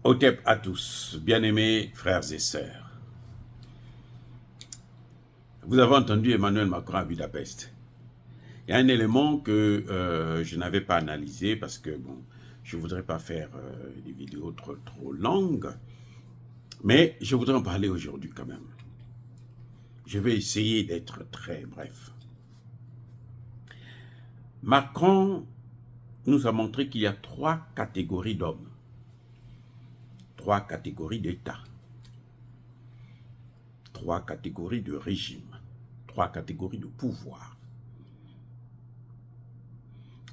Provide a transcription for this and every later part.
Otep à tous, bien-aimés frères et sœurs. Vous avez entendu Emmanuel Macron à Budapest. Il y a un élément que je n'avais pas analysé parce que bon, je ne voudrais pas faire des vidéos trop longues, mais je voudrais en parler aujourd'hui quand même. Je vais essayer d'être très bref. Macron nous a montré qu'il y a 3 catégories d'hommes, 3 catégories d'État, 3 catégories de régime, 3 catégories de pouvoir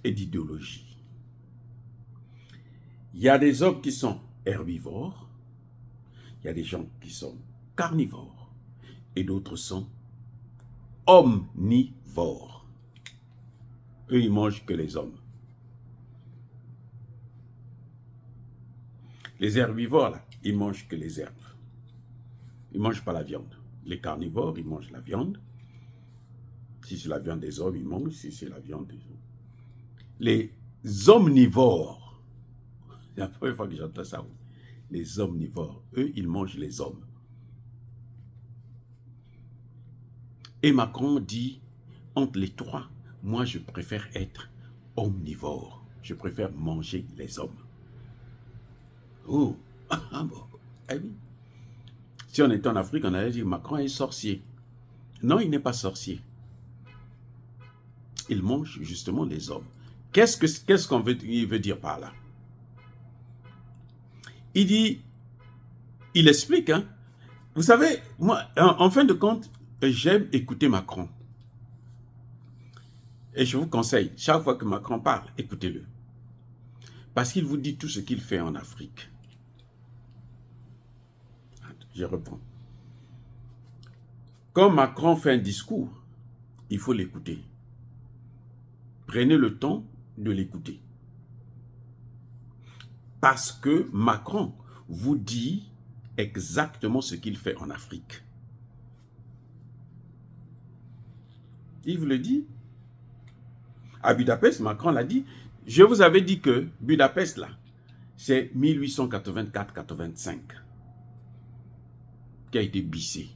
et d'idéologie. Il y a des hommes qui sont herbivores, il y a des gens qui sont carnivores et d'autres sont omnivores. Eux, ils mangent que les hommes. Les herbivores, là, ils mangent que les herbes. Ils ne mangent pas la viande. Les carnivores, ils mangent la viande. Si c'est la viande des hommes, ils mangent. Si c'est la viande des hommes. Les omnivores, c'est la première fois que j'entends ça. Les omnivores, eux, ils mangent les hommes. Et Macron dit, entre les 3, moi, je préfère être omnivore. Je préfère manger les hommes. Oh, bon, ah oui. Si on était en Afrique, on allait dire Macron est sorcier. Non, il n'est pas sorcier. Il mange justement les hommes. Qu'est-ce qu'on veut dire par là? Il dit, il explique, hein. Vous savez, moi, en fin de compte, j'aime écouter Macron. Et je vous conseille, chaque fois que Macron parle, écoutez-le. Parce qu'il vous dit tout ce qu'il fait en Afrique. Je reprends. Quand Macron fait un discours, il faut l'écouter. Prenez le temps de l'écouter. Parce que Macron vous dit exactement ce qu'il fait en Afrique. Il vous le dit. À Budapest, Macron l'a dit. Je vous avais dit que Budapest, là, c'est 1884-85 qui a été bissé.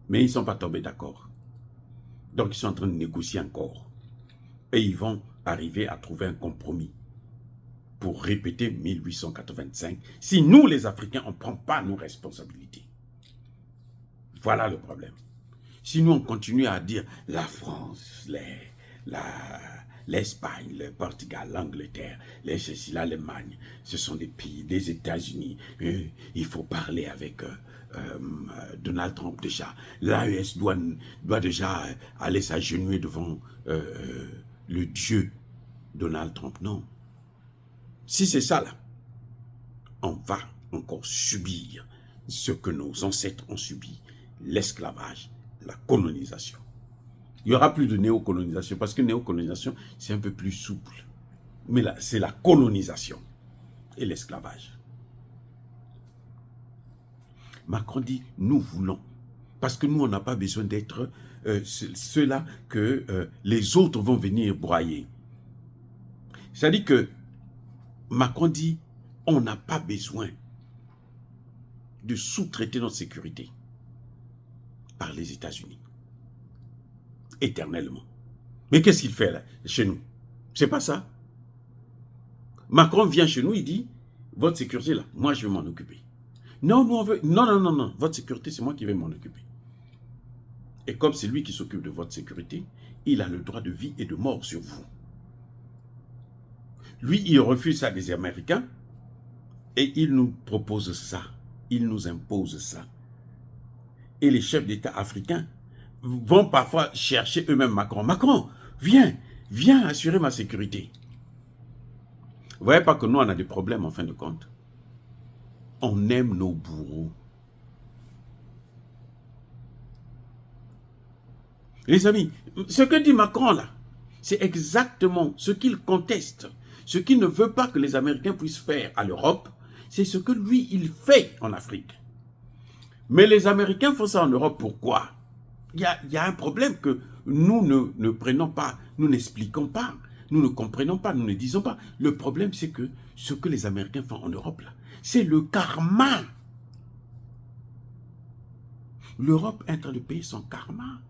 Mais ils ne sont pas tombés d'accord. Donc, ils sont en train de négocier encore. Et ils vont arriver à trouver un compromis pour répéter 1885 si nous, les Africains, on ne prend pas nos responsabilités. Voilà le problème. Si nous, on continue à dire la France, l'Espagne, le Portugal, l'Angleterre, ceci, l'Allemagne, ce sont des pays, des États-Unis. Il faut parler avec Donald Trump déjà. L'AES doit déjà aller s'agenouiller devant le Dieu Donald Trump. Non. Si c'est ça là, on va encore subir ce que nos ancêtres ont subi, l'esclavage, la colonisation. Il n'y aura plus de néocolonisation, parce que néocolonisation, c'est un peu plus souple. Mais là, c'est la colonisation et l'esclavage. Macron dit, nous voulons, parce que nous, on n'a pas besoin d'être ceux-là que les autres vont venir broyer. C'est-à-dire que Macron dit, on n'a pas besoin de sous-traiter notre sécurité par les États-Unis. Éternellement. Mais qu'est-ce qu'il fait là, chez nous? C'est pas ça. Macron vient chez nous, il dit, votre sécurité là, moi je vais m'en occuper. Non, nous on veut, non, votre sécurité c'est moi qui vais m'en occuper. Et comme c'est lui qui s'occupe de votre sécurité, il a le droit de vie et de mort sur vous. Lui, il refuse ça des Américains et il nous propose ça. Il nous impose ça. Et les chefs d'État africains vont parfois chercher eux-mêmes Macron. Macron, viens assurer ma sécurité. Vous voyez pas que nous, on a des problèmes en fin de compte. On aime nos bourreaux. Les amis, ce que dit Macron là, c'est exactement ce qu'il conteste. Ce qu'il ne veut pas que les Américains puissent faire à l'Europe, c'est ce que lui, il fait en Afrique. Mais les Américains font ça en Europe, pourquoi? Il y a un problème que nous ne prenons pas, nous n'expliquons pas. nous ne comprenons pas, nous ne disons pas. Le problème, c'est que ce que les Américains font en Europe, là, c'est le karma. L'Europe est en train de payer son karma.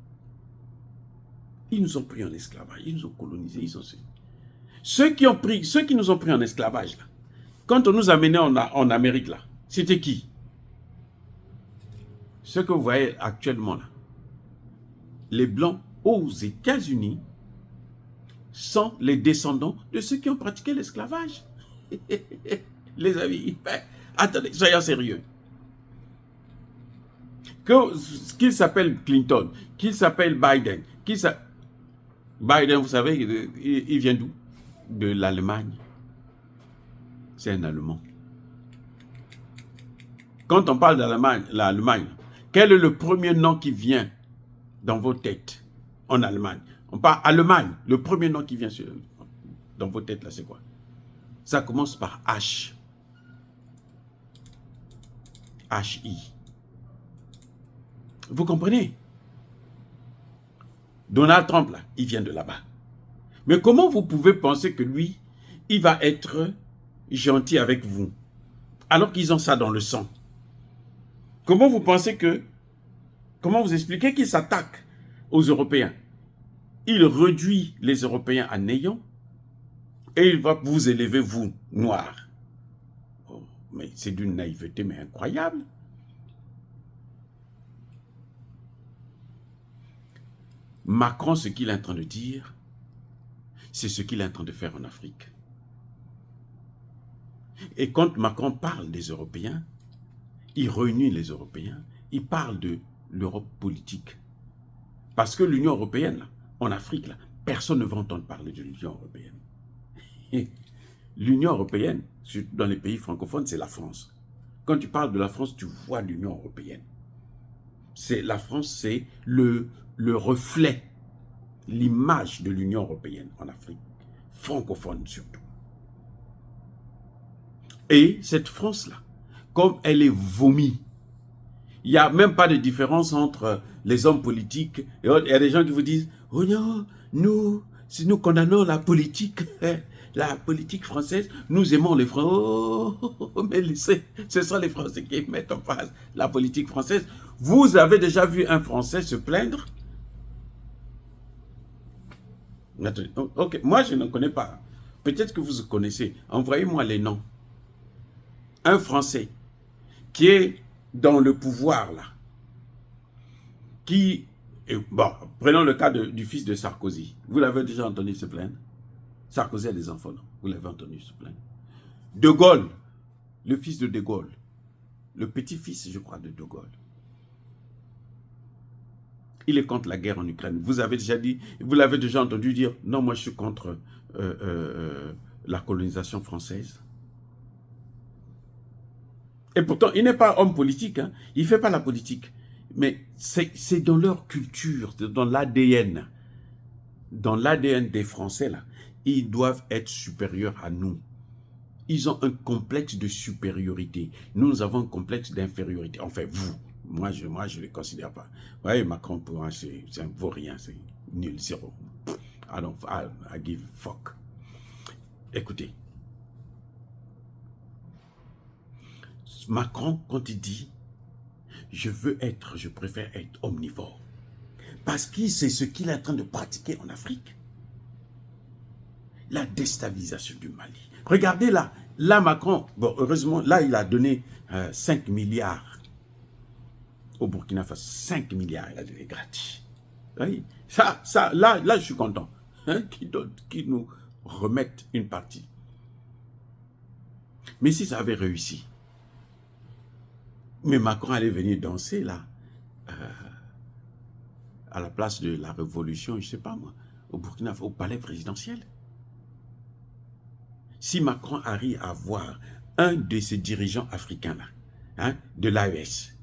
Ils nous ont pris en esclavage, ils nous ont colonisés, ils ont... Ceux qui nous ont pris en esclavage, là, quand on nous a menés en Amérique, là, c'était qui? Ce que vous voyez actuellement, là, les Blancs aux États-Unis sont les descendants de ceux qui ont pratiqué l'esclavage. Les amis, attendez, soyons sérieux. Qu'il s'appelle Clinton, qu'il s'appelle Biden, Biden, vous savez, il vient d'où? De l'Allemagne. C'est un Allemand. Quand on parle l'Allemagne, quel est le premier nom qui vient dans vos têtes en Allemagne? On parle Allemagne, le premier nom qui vient dans vos têtes, là, c'est quoi? Ça commence par H. H-I. Vous comprenez? Donald Trump, là, il vient de là-bas. Mais comment vous pouvez penser que lui, il va être gentil avec vous, alors qu'ils ont ça dans le sang? Comment vous pensez que... Comment vous expliquez qu'il s'attaque aux Européens? Il réduit les Européens à néant et il va vous élever, vous, noirs. Oh, mais c'est d'une naïveté mais incroyable. Macron, ce qu'il est en train de dire, c'est ce qu'il est en train de faire en Afrique. Et quand Macron parle des Européens, il réunit les Européens, il parle de l'Europe politique. Parce que l'Union européenne, là, en Afrique, là, personne ne va entendre parler de l'Union européenne. L'Union européenne, dans les pays francophones, c'est la France. Quand tu parles de la France, tu vois l'Union européenne. La France, c'est le reflet, l'image de l'Union européenne en Afrique, francophone surtout. Et cette France-là, comme elle est vomi, il n'y a même pas de différence entre les hommes politiques et autres. Il y a des gens qui vous disent, oh non, si nous condamnons la politique française, nous aimons les Français. Oh, mais ce sont les Français qui mettent en face la politique française. Vous avez déjà vu un Français se plaindre? Ok, moi je ne connais pas. Peut-être que vous connaissez. Envoyez-moi les noms. Un Français qui est dans le pouvoir là, bon, prenons le cas du fils de Sarkozy. Vous l'avez déjà entendu se plaindre? Sarkozy a des enfants, non? Vous l'avez entendu se plaindre? De Gaulle, le fils de Gaulle, le petit-fils, je crois, de Gaulle. Il est contre la guerre en Ukraine. Vous l'avez déjà entendu dire, non, moi je suis contre la colonisation française. Et pourtant, il n'est pas homme politique, hein. Il ne fait pas la politique. Mais c'est dans leur culture, dans l'ADN. Dans l'ADN des Français, là, ils doivent être supérieurs à nous. Ils ont un complexe de supériorité. Nous avons un complexe d'infériorité. Enfin, vous, moi, je ne les considère pas. Vous voyez, Macron, pour moi, c'est un vaurien, c'est nul, zéro. I give a fuck. Écoutez. Macron, quand il dit « je préfère être omnivore », parce que c'est ce qu'il est en train de pratiquer en Afrique. La déstabilisation du Mali. Regardez là, Macron, bon, heureusement, là, il a donné 5 milliards au Burkina Faso. 5 milliards, il a donné gratis. Oui, là, je suis content, hein, qu'ils nous remettent une partie. Mais si ça avait réussi, mais Macron allait venir danser là, à la place de la révolution, je ne sais pas moi, au Burkina Faso, au palais présidentiel. Si Macron arrive à voir un de ces dirigeants africains là, hein, de l'AES,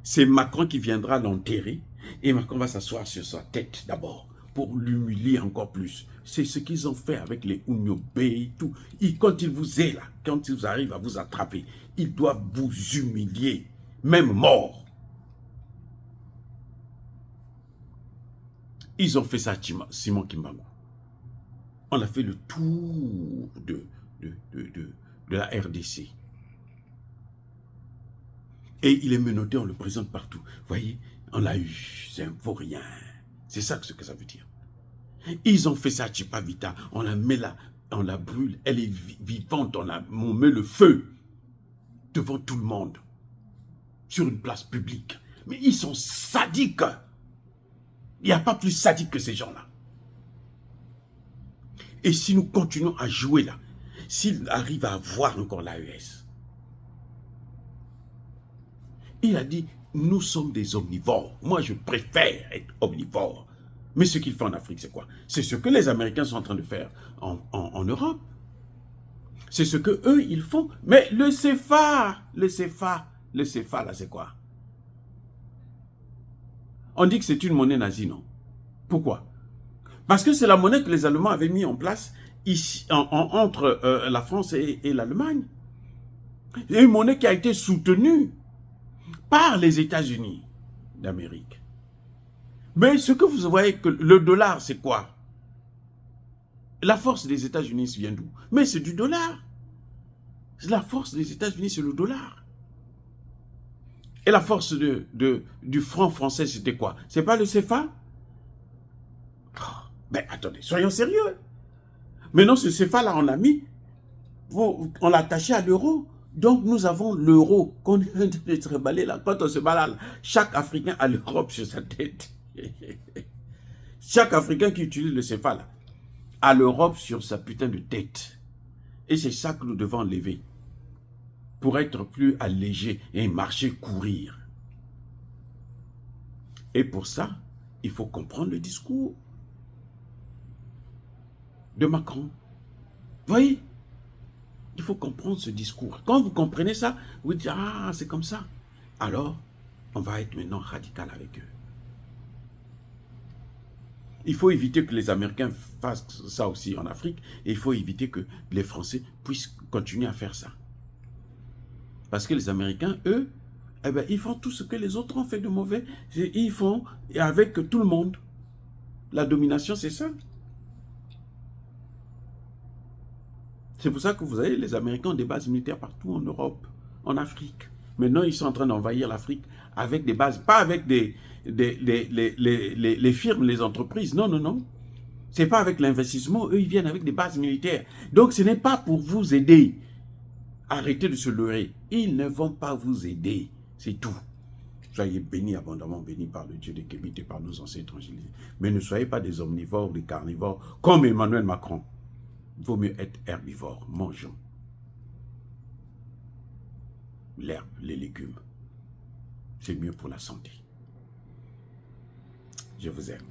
c'est Macron qui viendra l'enterrer et Macron va s'asseoir sur sa tête d'abord pour l'humilier encore plus. C'est ce qu'ils ont fait avec les Ouniobé et tout. Quand ils vous aient là, quand ils arrivent à vous attraper, ils doivent vous humilier, même mort. Ils ont fait ça à Simon Kimbangu. On a fait le tour de la RDC. Et il est menotté, on le présente partout. Vous voyez, on l'a eu, c'est un vaurien. C'est ça ce que ça veut dire. Ils ont fait ça à Chipavita, on la met là, on la brûle, elle est vivante, on met le feu devant tout le monde, sur une place publique. Mais ils sont sadiques. Il n'y a pas plus sadique que ces gens-là. Et si nous continuons à jouer là, s'il arrive à avoir encore l'AES, il a dit, nous sommes des omnivores. Moi, je préfère être omnivore. Mais ce qu'il fait en Afrique, c'est quoi? C'est ce que les Américains sont en train de faire en Europe. C'est ce que eux ils font. Mais le CFA, là, c'est quoi? On dit que c'est une monnaie nazie, non? Pourquoi? Parce que c'est la monnaie que les Allemands avaient mis en place ici, entre la France et l'Allemagne. C'est une monnaie qui a été soutenue par les États-Unis d'Amérique. Mais ce que vous voyez, que le dollar, c'est quoi? La force des États-Unis vient d'où? Mais c'est du dollar. La force des États-Unis, c'est le dollar. Et la force du franc français, c'était quoi? C'est pas le CFA? Mais attendez, soyons sérieux. Maintenant, ce CFA-là, on l'a mis, on l'a attaché à l'euro. Donc, nous avons l'euro qu'on est en train de se reballer là. Quand on se balade, chaque Africain a l'Europe sur sa tête. Chaque Africain qui utilise le CFA là, a l'Europe sur sa putain de tête. Et c'est ça que nous devons lever. Pour être plus allégé et marcher, courir. Et pour ça, il faut comprendre le discours de Macron. Vous voyez? Il faut comprendre ce discours. Quand vous comprenez ça, vous dites, ah, c'est comme ça. Alors, on va être maintenant radical avec eux. Il faut éviter que les Américains fassent ça aussi en Afrique. Et il faut éviter que les Français puissent continuer à faire ça. Parce que les Américains, eux, eh ben, ils font tout ce que les autres ont fait de mauvais. Ils font avec tout le monde. La domination, c'est ça. C'est pour ça que vous avez les Américains ont des bases militaires partout en Europe, en Afrique. Maintenant, ils sont en train d'envahir l'Afrique avec des bases, pas avec les firmes, les entreprises. Non, non, non. Ce n'est pas avec l'investissement. Eux, ils viennent avec des bases militaires. Donc, ce n'est pas pour vous aider. Arrêtez de se leurrer. Ils ne vont pas vous aider. C'est tout. Soyez bénis, abondamment bénis par le Dieu des Kémites et par nos ancêtres évangélisés. Mais ne soyez pas des omnivores ou des carnivores comme Emmanuel Macron. Il vaut mieux être herbivore. Mangeons l'herbe, les légumes. C'est mieux pour la santé. Je vous aime.